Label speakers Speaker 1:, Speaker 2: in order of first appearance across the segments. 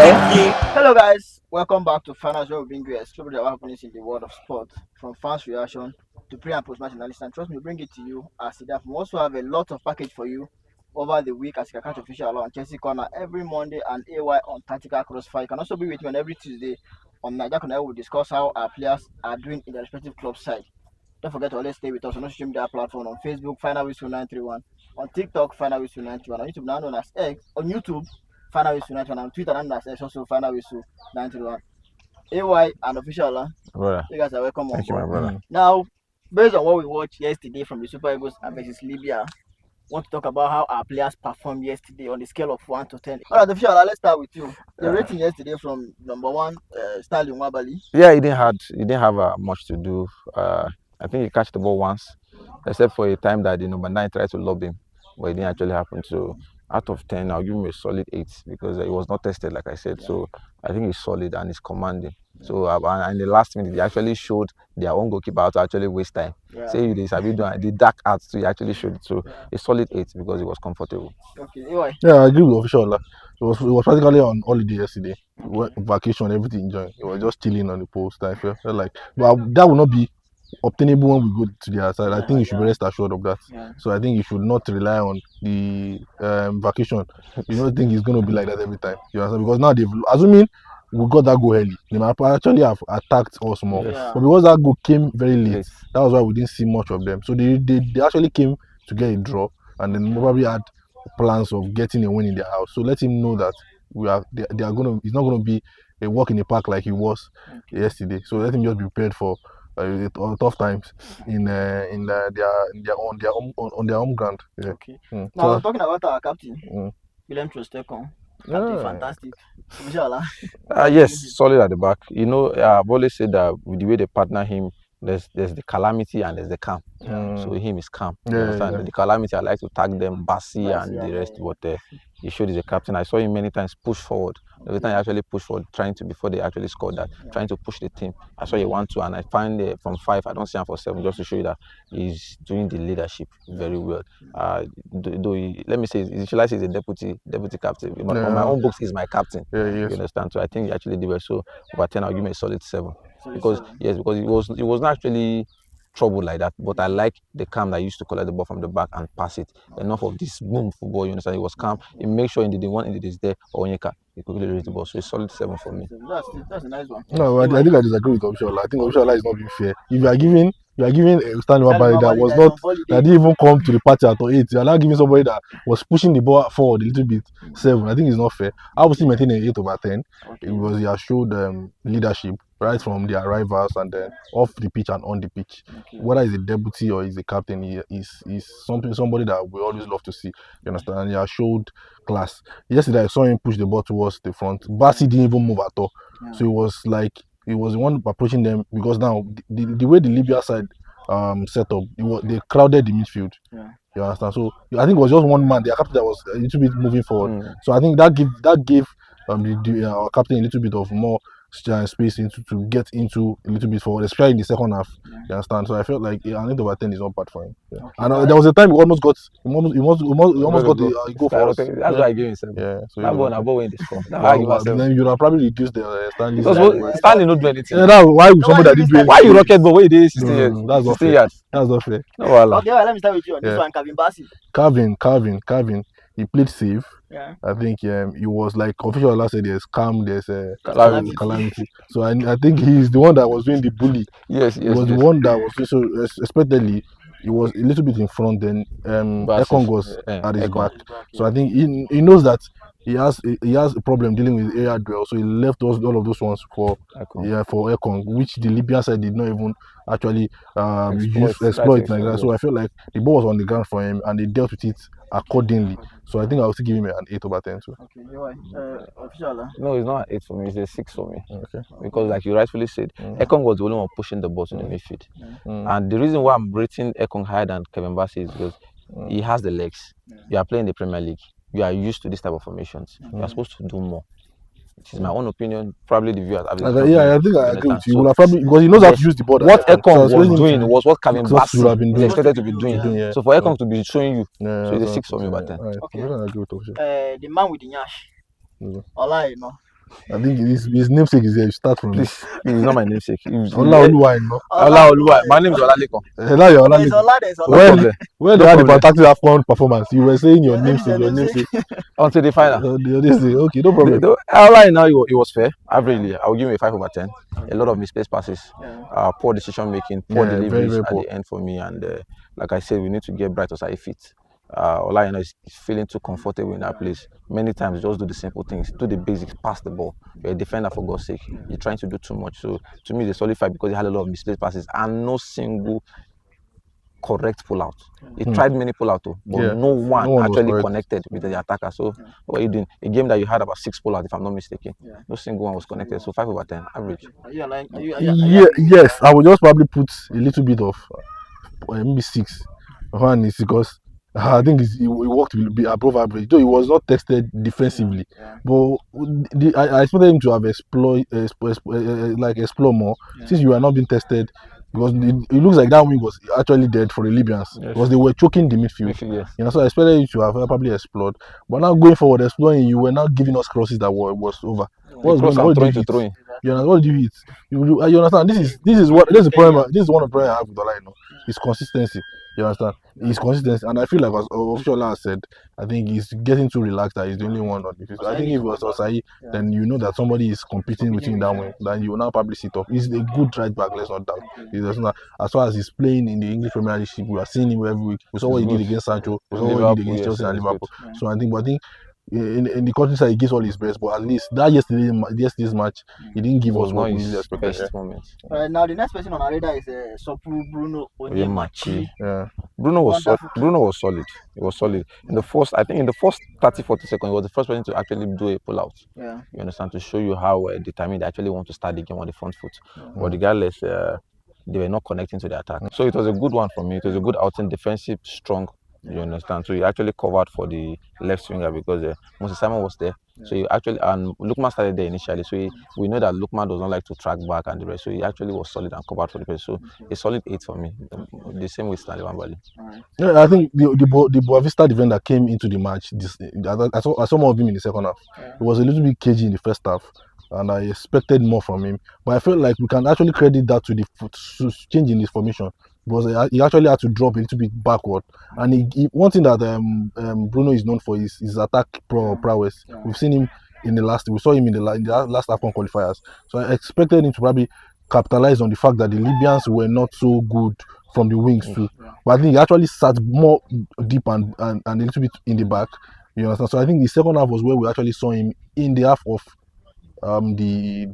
Speaker 1: Hello guys, welcome back to Finals where we bring you exclusive happenings in the world of sport, from fans' reaction to pre and post match analysis. And trust me, we bring it to you as it happens. We also have a lot of package for you over the week as you can catch official on Chelsea Corner every Monday and AY on Tactical Crossfire. You can also be with me on every Tuesday on Niger Connect. We'll discuss how our players are doing in their respective club side. Don't forget to always stay with us on social media platform on Facebook, Final Whistle 931, on TikTok, Final Whistle 931, on YouTube now known as X, on YouTube, Final Whistle 931, on Twitter known as X, also Final Whistle 931. AY and official,
Speaker 2: Brother,
Speaker 1: you guys are welcome on
Speaker 2: thank you, my
Speaker 1: board.
Speaker 2: brother.
Speaker 1: Now, based on what we watched yesterday from the Super Eagles versus Libya, want to talk about how our players performed yesterday on the scale of 1 to 10. All right, official, let's start with you. The rating yesterday from number one, Stanley Nwabali.
Speaker 2: Yeah, he didn't have much to do. I think he catch the ball once, except for a time that the number 9 tried to lob him, but it didn't actually happen. So out of 10, I'll give him a solid 8 because he was not tested, like I said. So I think he's solid and he's commanding. So and in the last minute, they actually showed their own goalkeeper how to actually waste time. Say they sabi do the dark arts, so he actually showed it. So a solid 8 because he was comfortable.
Speaker 1: Okay, AY.
Speaker 3: Yeah, I agree with official. It was practically on holiday yesterday. Vacation, everything enjoying. It was just chilling on the post. I felt like, but that will not be obtainable when we go to the outside. I think you should be rest assured of that. So I think you should not rely on the vacation. You don't think it's going to be like that every time. You understand? Because now they've, assuming we got that goal early, they might actually have attacked us more. But because that goal came very late, that was why we didn't see much of them. So they actually came to get a draw, and then probably had plans of getting a win in their house. So let him know that they are gonna. It's not gonna be a walk in the park like it was yesterday. So let him just be prepared for tough times on their home ground. Yeah.
Speaker 1: Okay. Now talking about our captain, William Trostekon. Fantastic.
Speaker 2: Yes, solid at the back. You know, I've always said that with the way they partner him, there's the calamity and there's the calm. So him is calm. You understand? The calamity, I like to tag them, Bassi and the rest. But he showed he's a captain. I saw him many times push forward. Every time he actually pushed forward, trying to, before they actually scored that, trying to push the team. I saw he 1-2, and I find from 5, I don't see him for 7, just to show you that he's doing the leadership very well. Let me say, should I say he's a deputy captain? On my own books, he's my captain. You understand? So I think he actually did well. So over 10, I'll give him a solid 7. Because it was not actually trouble like that, but I like the calm that he used to collect the ball from the back and pass it. Enough of this boom football, you understand? He was calm. He made sure the one in is there, or Onyeka, he quickly read the ball. So a solid 7 for me.
Speaker 1: That's a nice one.
Speaker 3: No, I think I disagree with Obishola. I think Obishola is not being fair. If you are giving Stanley Nwabali that didn't even come to the party at all 8, you are now giving somebody that was pushing the ball forward a little bit 7. I think it's not fair. I would still maintain an 8 over 10 because he has showed leadership right from the arrivals and then off the pitch and on the pitch. Whether he's a deputy or he's a captain, he is somebody that we always love to see. You understand? And he has showed class. Yesterday I saw him push the ball towards the front. Bassi didn't even move at all. So it was like he was the one approaching them, because now the way the Libya side set up, they crowded the midfield. You understand? So I think it was just one man, their captain, that was a little bit moving forward. So I think that gave our captain a little bit of more space to get into a little bit forward, especially in the second half. You understand? So I felt like an 8 over 10 is not bad for him. And there was a time he almost got the goal for us.
Speaker 2: That's why I gave him 7.
Speaker 3: So
Speaker 2: that ball when they score.
Speaker 3: Then you would have probably reduced the Stanley.
Speaker 2: Because Stanley not do anything.
Speaker 3: Yeah, that's why somebody that did do anything.
Speaker 2: Why you rocket ball when you did 16 years?
Speaker 3: That's not fair. That's not fair.
Speaker 2: No, voilà.
Speaker 1: Okay, let me start with you on this one, Calvin Bassi.
Speaker 3: Calvin. He played safe. I think he was like official last said there's calm, there's calamity. So I think he's the one that was doing the bully.
Speaker 2: Yes.
Speaker 3: He was the one that was so expectedly. He was a little bit in front, then Ekong was at his back. So I think he knows that he has a problem dealing with area duel. So he left all of those ones for Ekong, which the Libyan side did not even actually exploit like that. So I felt like the ball was on the ground for him, and they dealt with it accordingly. So I think I'll still give him an 8 over 10 too.
Speaker 1: Okay, official.
Speaker 2: No, it's not an 8 for me, it's a 6 for me. Because like you rightfully said, Ekong was the only one pushing the ball to the midfield. And the reason why I'm rating Ekong higher than Kevin Bassi is because he has the legs. You are playing the Premier League. You are used to this type of formations. You are supposed to do more. It is my own opinion. Probably the viewers have it.
Speaker 3: Yeah, I think I agree with you. So, probably, because he knows how to use the ball.
Speaker 2: What Ekong was doing was what Kevin Bassi is expected to be doing. So for Ekong to be showing you, so it's a 6 for me over 10.
Speaker 1: Okay. The man with the nyash.
Speaker 3: I think his namesake is here. You start from it.
Speaker 2: Please, he's not my namesake.
Speaker 3: Oluwa, no.
Speaker 2: My name is Olalekan.
Speaker 3: Now you're
Speaker 1: There's
Speaker 3: Olalekan.
Speaker 1: Ola, there's Ola.
Speaker 2: No problem.
Speaker 3: When
Speaker 2: No
Speaker 3: they had the
Speaker 2: problem.
Speaker 3: fantastic AFCON performance, you were saying your
Speaker 1: Your name is
Speaker 3: namesake,
Speaker 1: your
Speaker 3: your namesake.
Speaker 2: Until the final.
Speaker 3: Okay, no problem.
Speaker 2: Outline now, it was fair. Averagely, I will give him a 5/10. A lot of misplaced passes,
Speaker 1: Yeah.
Speaker 2: poor decision making, poor
Speaker 3: Yeah, very,
Speaker 2: deliveries
Speaker 3: very
Speaker 2: at
Speaker 3: poor.
Speaker 2: the end for me. And like I said, we need to get Bright Osai fit. Olaina is feeling too comfortable in that place. Many times, just do the simple things, do the basics, pass the ball. You're a defender, for God's sake. You're trying to do too much. So to me, they solidify because he had a lot of misplaced passes and no single correct pull out. He tried many pull out too, but
Speaker 3: Yeah,
Speaker 2: no one
Speaker 3: was
Speaker 2: actually
Speaker 3: correct.
Speaker 2: connected with the attacker. So what are you doing? A game that you had about 6 pull out, if I'm not mistaken. No single one was connected. So 5/10 average.
Speaker 3: Yes, I would just probably put a little bit of maybe 6. One is because I think he worked above average, though he was not tested defensively. But I expected him to have explore more since you are not being tested. Because it looks like that wing was actually dead for the Libyans because they were choking the midfield.
Speaker 2: Yes.
Speaker 3: You know, so I expected you to have probably explored. But now going forward, exploring, you were now giving us crosses that was over. What's going on? What did you hit? You understand? What did you hit? You understand? This is the problem. This is one of the problems I have with Ola. His consistency. You understand? His consistency, and I feel like as Official has said, I think he's getting too relaxed that he's the only one on the field. I think if it was Osai, then you know that somebody is competing with him that way. Then you will now probably sit up. He's a good right back. Let's not doubt. As far as he's playing in the English Premier League, we are seeing him every week. We saw what he did against Sancho. We saw what he did against Chelsea and Liverpool. So I think in the countryside he gives all his best, but at least that yesterday's match he didn't give us what we really expected.
Speaker 1: Right now the next person on our radar is Sopu Bruno Onyemachi.
Speaker 3: Yeah.
Speaker 2: Bruno was solid. It was solid. In the first 30-40 seconds, he was the first person to actually do a pull out.
Speaker 1: Yeah.
Speaker 2: You understand, to show you how determined they actually want to start the game on the front foot. But regardless, they were not connecting to the attack. So it was a good one for me. It was a good outing, defensive, strong. You understand? So he actually covered for the left winger because Moses Simon was there. So he actually, and Lukman started there initially. So we know that Lukman does not like to track back and the rest. So he actually was solid and covered for the place. So a solid 8 for me. The same with Stanley Wambali.
Speaker 3: Yeah, I think the Boavista defender came into the match. I saw more of him in the second half. It was a little bit cagey in the first half, and I expected more from him. But I felt like we can actually credit that to the change in his formation, because he actually had to drop a little bit backward. And one thing that Bruno is known for is his attack prowess. We've seen him we saw him in the last AFCON qualifiers. So I expected him to probably capitalize on the fact that the Libyans were not so good from the wings too. But I think he actually sat more deep and a little bit in the back. You understand? So I think the second half was where we actually saw him in the half of the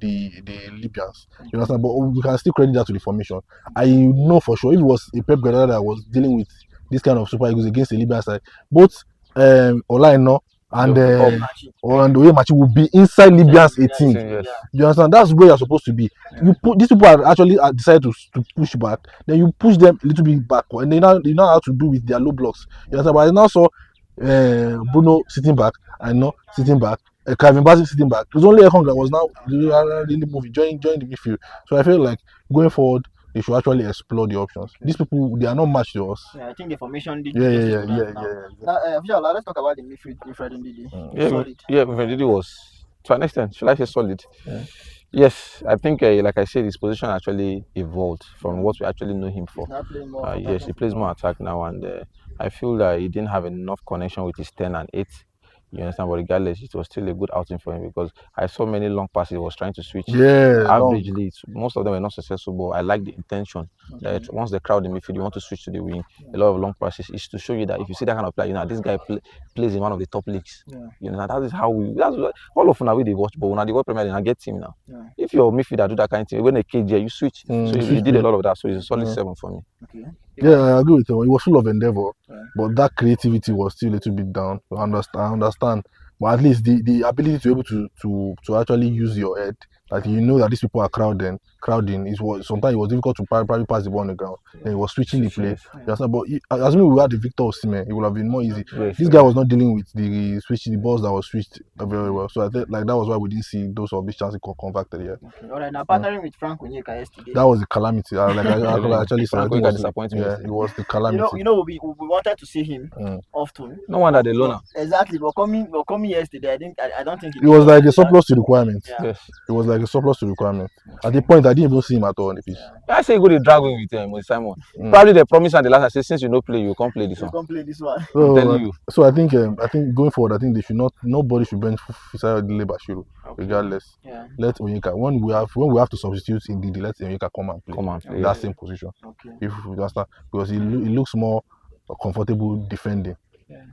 Speaker 3: Libyans. You understand? But we can still credit that to the formation. I know for sure if it was a Pep Guardiola that was dealing with this kind of Super Eagles against the Libyan side, both Olaino and Onyemachi will be inside Libyan's 18.
Speaker 2: Yes.
Speaker 3: You understand? That's where you're supposed to be. These people are actually decided to push back. Then you push them a little bit back, and they know how to do with their low blocks. You understand? But I now saw Bruno sitting back. I know sitting back. Kevin Bassey sitting back. It was only Ekong that was now really moving, joining the midfield. So I feel like going forward, they should actually explore the options. These people, they are not matched to us.
Speaker 1: Yeah, I think the formation did.
Speaker 3: Yeah.
Speaker 1: Now, let's talk about the midfield indeed.
Speaker 2: Midfield was, to an extent, should I say solid?
Speaker 3: Yeah.
Speaker 2: Yes, I think, like I said, his position actually evolved from what we actually know him for. Yes, he plays more attack now, and I feel that he didn't have enough connection with his 10 and 8. You understand? But regardless, it was still a good outing for him because I saw many long passes he was trying to switch.
Speaker 3: Yeah.
Speaker 2: Averagely, most of them were not successful, but I like the intention. That once the crowd in midfield, you want to switch to the wing. A lot of long passes is to show you that if you see that kind of player, you know, this guy plays in one of the top leagues. You know, that is how that's what, all of now we they watch, but when they watch Premier League, I get team now. If your midfielder do that kind of thing, when a KJ, you switch. So he did a lot of that. So it's a solid 7 for me.
Speaker 3: Yeah, I agree with him. He was full of endeavor, but that creativity was still a little bit down. I understand. But at least the ability to be able to actually use your head Like you know that these people are crowding. Sometimes it was difficult to probably pass the ball on the ground. Then he was switching the play. You understand? But assuming we had the Victor Osimhen, it would have been more easy. This guy was not dealing with the balls that was switched very well. So I think like that was why we didn't see those of these chances converted yet.
Speaker 1: Okay. All right, now partnering with Frank Onyeka yesterday.
Speaker 3: That was a calamity. I actually said,
Speaker 2: Frank Onyeka disappointed me.
Speaker 3: It was the calamity.
Speaker 1: We wanted to see him often.
Speaker 2: No wonder they loan him.
Speaker 1: Exactly, but coming yesterday, I don't think
Speaker 3: it was like a surplus to requirement.
Speaker 1: Yeah.
Speaker 2: Yes.
Speaker 3: It was like a surplus to requirement. At the point, I didn't even see him at all on the pitch.
Speaker 2: I say you go to drag with Simon. Probably they promised and the last I say since you don't play, you can't play this one.
Speaker 1: You can't play this one.
Speaker 2: I'm telling you.
Speaker 3: So I think going forward, I think they should nobody should bench Fisayo Dele Bashiru, regardless.
Speaker 1: Yeah.
Speaker 3: Let Onyeka when we have to substitute Ndidi, let Onyeka come and play. In that same position.
Speaker 1: Okay.
Speaker 3: If you understand, because he looks more comfortable defending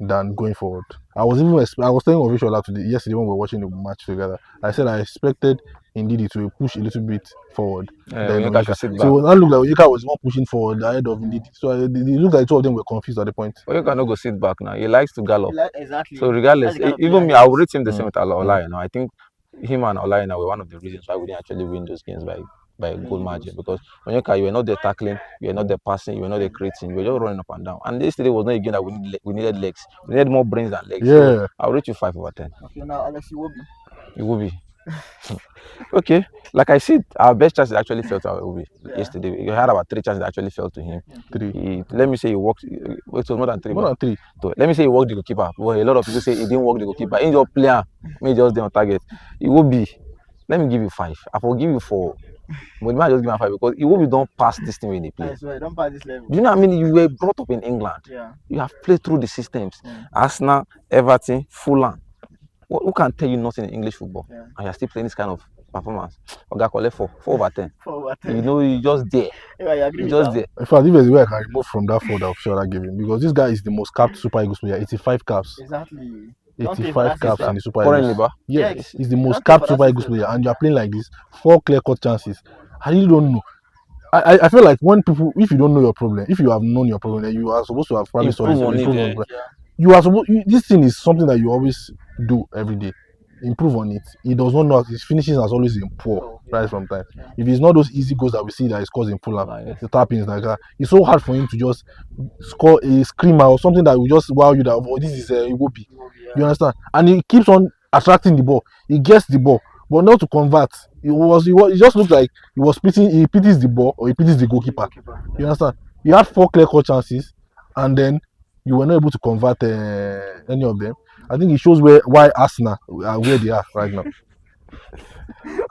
Speaker 3: than going forward. I was telling Official yesterday when we were watching the match together. I said I expected Ndidi to push a little bit forward. Then
Speaker 2: Onyeka should sit back.
Speaker 3: So it looked like Onyeka was more pushing forward ahead of Ndidi. So it looked like two of them were confused at the point.
Speaker 2: Onyeka no go sit back now. He likes to gallop.
Speaker 1: Exactly.
Speaker 2: So regardless, even me, I will rate him the same with Ola. I think him and Ola were one of the reasons why we didn't actually win those games by a goal margin, because Onyeka, you were not there tackling, you were not there passing, you were not there creating, you were just running up and down. And yesterday was not a game that we needed legs. We needed more brains than legs.
Speaker 3: Yeah.
Speaker 2: So I'll rate you 5/10.
Speaker 1: Okay, now Alex Iwobi.
Speaker 2: Iwobi. Okay, like I said, our best chances actually fell to Iwobi yesterday. You had about 3 chances that actually fell to him. 3. Let me say he walked. It was more than 3.
Speaker 3: More than 3.
Speaker 2: So let me say he walked the goalkeeper. Well, a lot of people say he didn't walk the goalkeeper. In your player, may just stay on target. Iwobi. Let me give you 5. I forgive you 4. But you might just give me 5 because Iwobi don't pass this thing when they play.
Speaker 1: I swear, don't pass this level.
Speaker 2: Do you know what I mean? You were brought up in England.
Speaker 1: Yeah.
Speaker 2: You have played through the systems. Arsenal, Everton, Fulham. Who can tell you nothing in English football? And you're still playing this kind of performance. Oga collect 4/10.
Speaker 1: 4/10.
Speaker 2: You know, you just there.
Speaker 1: Yeah, I agree.
Speaker 2: You just there.
Speaker 3: In fact, if there's a way I can remove from that 4 that Official gave him, because this guy is the most capped Super Eagles player, 85 caps.
Speaker 1: Exactly.
Speaker 3: 85 caps in the Super
Speaker 2: Currently,
Speaker 3: Eagles.
Speaker 2: Yes,
Speaker 3: he's the most capped Super Eagles player, and you are playing like this, 4 clear-cut chances. I really don't know. I feel like if you don't know your problem, if you have known your problem, then you are supposed to have probably solved it. You are supposed. This thing is something that you always do every day. Improve on it. He does not know his finishing has always been poor right from time. If it's not those easy goals that we see that he scores in Fulham, the tappings like that, it's so hard for him to just score a screamer or something that will just wow you that this is Iwobi. You understand? And he keeps on attracting the ball. He gets the ball, but not to convert. It just looks like he pities the ball or he pities the goalkeeper. You understand? You had 4 clear-cut chances, and then you were not able to convert any of them. I think it shows why Arsenal are where they are right now.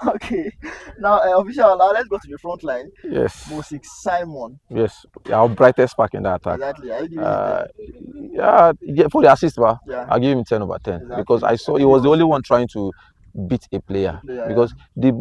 Speaker 1: Okay. Now, Official, let's go to the front line.
Speaker 2: Yes.
Speaker 1: Mosik Simon.
Speaker 2: Yes. Our brightest spark in that attack.
Speaker 1: Exactly. I give
Speaker 2: for the assist, I'll give him 10/10
Speaker 1: exactly.
Speaker 2: because I saw he was the only one trying to beat a player because the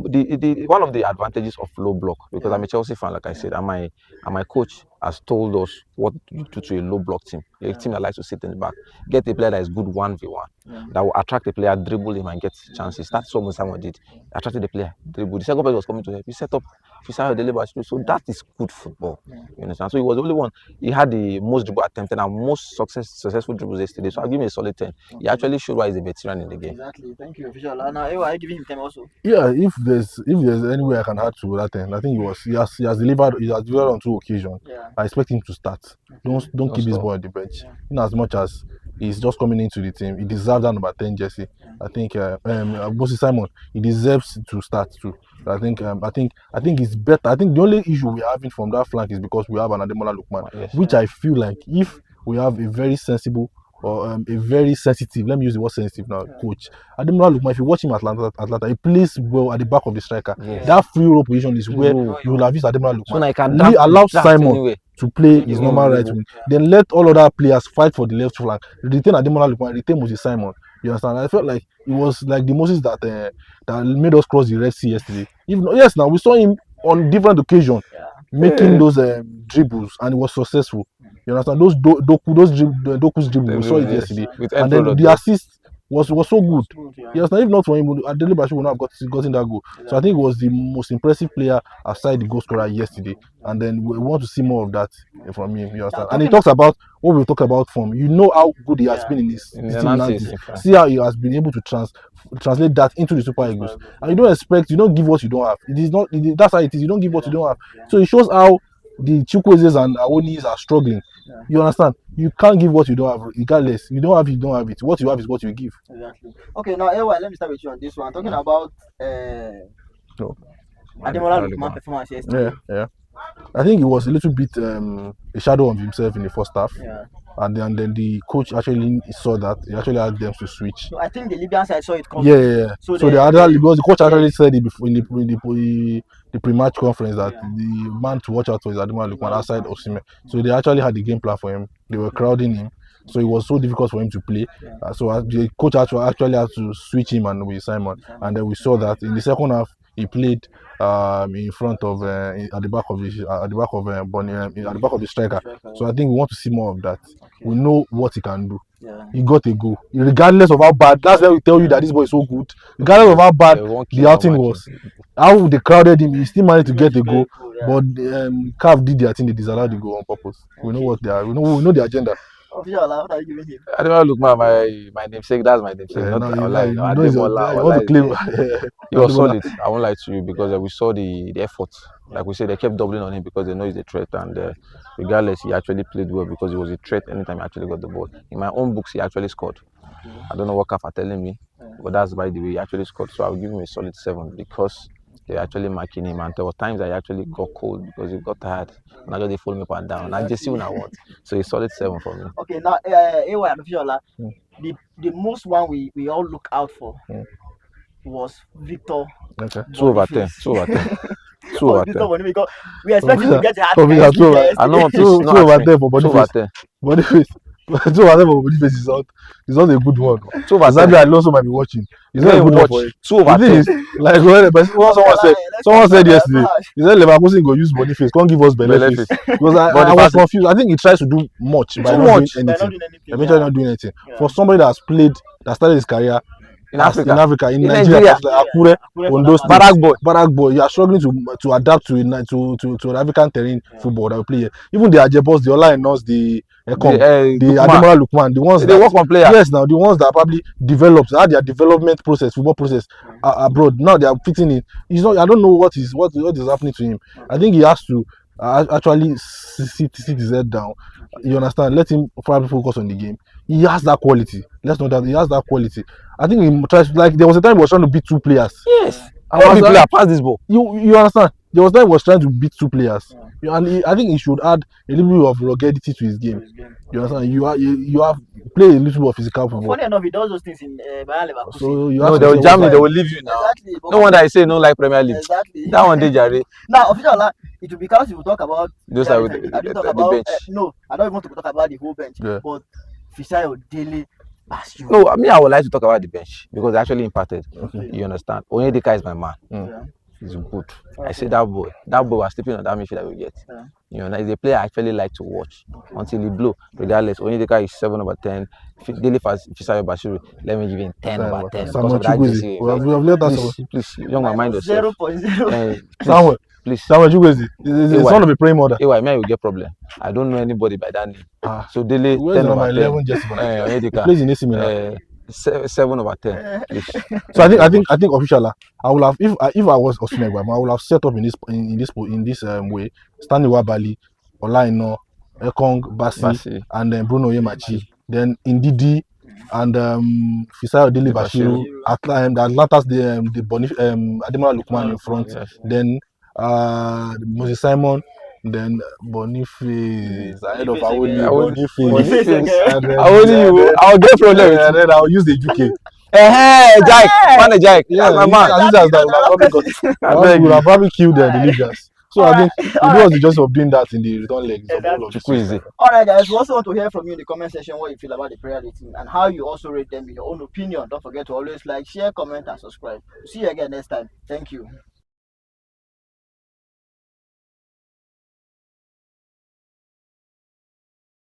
Speaker 2: one of the advantages of low block, because I'm a Chelsea fan, like I said, and my coach has told us what you do to a low block team, a team that likes to sit in the back, get a player that is good 1v1, that will attract the player, dribble him and get chances. That's what someone did. Attracted the player, dribble. The second player was coming to help. He set up Fisayo Dele Bashiru. So that is good football. You understand? So he was the only one. He had the most dribble attempted and most successful dribbles yesterday. So I'll give him a solid 10. He actually showed why he's a veteran in the game.
Speaker 1: Exactly. Thank you, Official. Now, I give him 10 also.
Speaker 3: Yeah, if there's any way I can add to that 10, I think he has delivered on 2 occasions. I expect him to start. Don't keep this boy on the bench. In as much as he's just coming into the team, he deserves that number 10 jersey. I think Mosik Simon, he deserves to start too. I think it's better. I think the only issue we're having from that flank is because we have an Ademola Lookman, which I feel like if we have a very sensible or a very sensitive, let me use the word sensitive now, coach. Ademola Lookman, if you watch him at Atlanta, he plays well at the back of the striker. That free roll position is where you will have used Ademola Lookman.
Speaker 2: So now he can
Speaker 3: allow Simon to play his normal right wing. Then let all other players fight for the left flank. Retain Ademola Lookman, retain Mosik Simon. You understand? I felt like it was like the Moses that made us cross the Red Sea yesterday. Now we saw him on different occasions making those dribbles, and it was successful. You understand? Those Doku's dribble, we saw it yesterday. And then the assist was so good.
Speaker 1: Yeah.
Speaker 3: Yes, now if not for him, Adele Bashir would not have gotten that goal. So I think he was the most impressive player aside the goal scorer yesterday. And then we want to see more of that from him. You understand? And he talks about what we talk about from. You know how good he has been in his team Nantes. See how he has been able to translate that into the Super Eagles. And you don't give what you don't have. It is not. That's how it is. You don't give what you don't have. So it shows how the Chukwuezes and Awonis are struggling. You understand? You can't give what you don't have, regardless. You don't have it. What you have is what you give.
Speaker 1: Exactly. Okay, now Ewa, let me start with you on this one. Talking about Ademola Lookman performance yesterday.
Speaker 3: Yeah. I think he was a little bit a shadow of himself in the first half.
Speaker 1: Yeah.
Speaker 3: And then the coach actually saw that. He actually asked them to switch.
Speaker 1: So I think the Libyan side saw it coming.
Speaker 3: Yeah. So because the coach actually said it before in the pre-match conference that the man to watch out for is Ademola Lookman outside Osimhen. So they actually had the game plan for him. They were crowding him. So it was so difficult for him to play. So the coach actually had to switch him and with Simon. And then we saw that in the second half he played in front of at the back of the striker. So I think we want to see more of that. We know what he can do. He got a goal, regardless of how bad. That's why we tell you that this boy is so good. Regardless of how bad the outing was, how they crowded him, he still managed to get a goal. But CAF did their thing; they disallowed the goal on purpose. We know what they are. We know the agenda.
Speaker 1: What are you giving him?
Speaker 2: Ademola Lookman, my namesake. That's my namesake. He was solid. I won't lie to you because we saw the effort. Like we said, they kept doubling on him because they know he's a threat, and regardless, he actually played well because he was a threat anytime he actually got the ball. In my own books, he actually scored. I don't know what CAF are telling me, but that's by the way he actually scored. So I'll give him a solid 7 because they're actually marking him, and there were times I actually got cold because he got tired. And I just they followed me up and down. I just see when I want. So a solid 7 for me.
Speaker 1: Okay, now the most one we all look out for was Victor.
Speaker 3: Okay.
Speaker 2: 2 over 10. 2 over 10. 2 over 10.
Speaker 1: Because we expect him to get the
Speaker 3: I know 2 over 10 for Boniface. 2 over 10 for Boniface is not a good one.
Speaker 2: 2 over 10.
Speaker 3: Alonso might be watching. It's not a good one for him.
Speaker 2: 2 over 10.
Speaker 3: Like someone said yesterday, he said Leverkusen go use Boniface, can't give us benefits. Because I was confused. I think he tries to do much by not doing anything. Eventually not doing anything. For somebody that started his career in Africa, in Nigeria, like Akure, Ondo State, Barak boy, you are struggling to adapt to an African terrain football that we play here. Even the Ajebos, the Olainos, the Ademola Lookman, the ones
Speaker 2: they work on players.
Speaker 3: Yes, now the ones that probably developed, had their development process, football process abroad. Now they are fitting in. I don't know what is happening to him. I think he has to actually sit his head down. You understand? Let him probably focus on the game. He has that quality. Let's know that he has that quality. I think he tries there was a time he was trying to beat 2 players.
Speaker 2: Yes. Every player pass this ball.
Speaker 3: You understand? There was a time he was trying to beat 2 players. And I think he should add a little bit of ruggedity to his game. You understand? You have play a little bit of physical football.
Speaker 1: Funny enough, he does those things in Bayer Leverkusen.
Speaker 3: So
Speaker 2: they will jam you, they will leave you now. Exactly. No wonder I say no like Premier League.
Speaker 1: Exactly.
Speaker 2: That one day, Jare.
Speaker 1: Now, officially, it will be because you will talk about
Speaker 2: those are the bench.
Speaker 1: No, I don't want to talk about the whole bench. Yeah. But Fisayo daily.
Speaker 2: No, I mean I would like to talk about the bench because they actually impacted. Okay. You understand? Onyedika is my man. Yeah. He's good. Okay. I say that boy was sleeping on that midfield that we get. Yeah. You know, he's a player I actually like to watch until he blow. Regardless, Onyedika is 7 over 10. Daily Fisayo Bashiru, let me give him 10 over 10. Please, young my mind yourself.
Speaker 1: 0.0.
Speaker 3: Please. Samuel Chukwueze is son of a praying mother.
Speaker 2: May I will get problem. I don't know anybody by that name. So Daily 10 over 10.
Speaker 3: Onyedika plays in AC Milan.
Speaker 2: 7 over 10.
Speaker 3: So I think officially, I will have if I was Osimhen, I would have set up in this way: Stanley Wabali, Olaino, Ekong, Basi, and then Bruno Yemachi. Then Ndidi and Fisayo Dele Bashiru. Atlanta's the Ademola Lookman in front. Yes. Then Moses Simon. Then Boniface ahead of Boniface.
Speaker 2: I'll get from there.
Speaker 3: And then I'll use the UK.
Speaker 2: Jack.
Speaker 3: Yeah, my man. I would have probably killed the Libyans. So I think it was the justice of doing that in the return leg.
Speaker 1: Alright guys, we also want to hear from you in the comment section what you feel about the Premier League team and how you also rate them in your own opinion. Don't forget to always like, share, comment and subscribe. See you again next time. Thank you.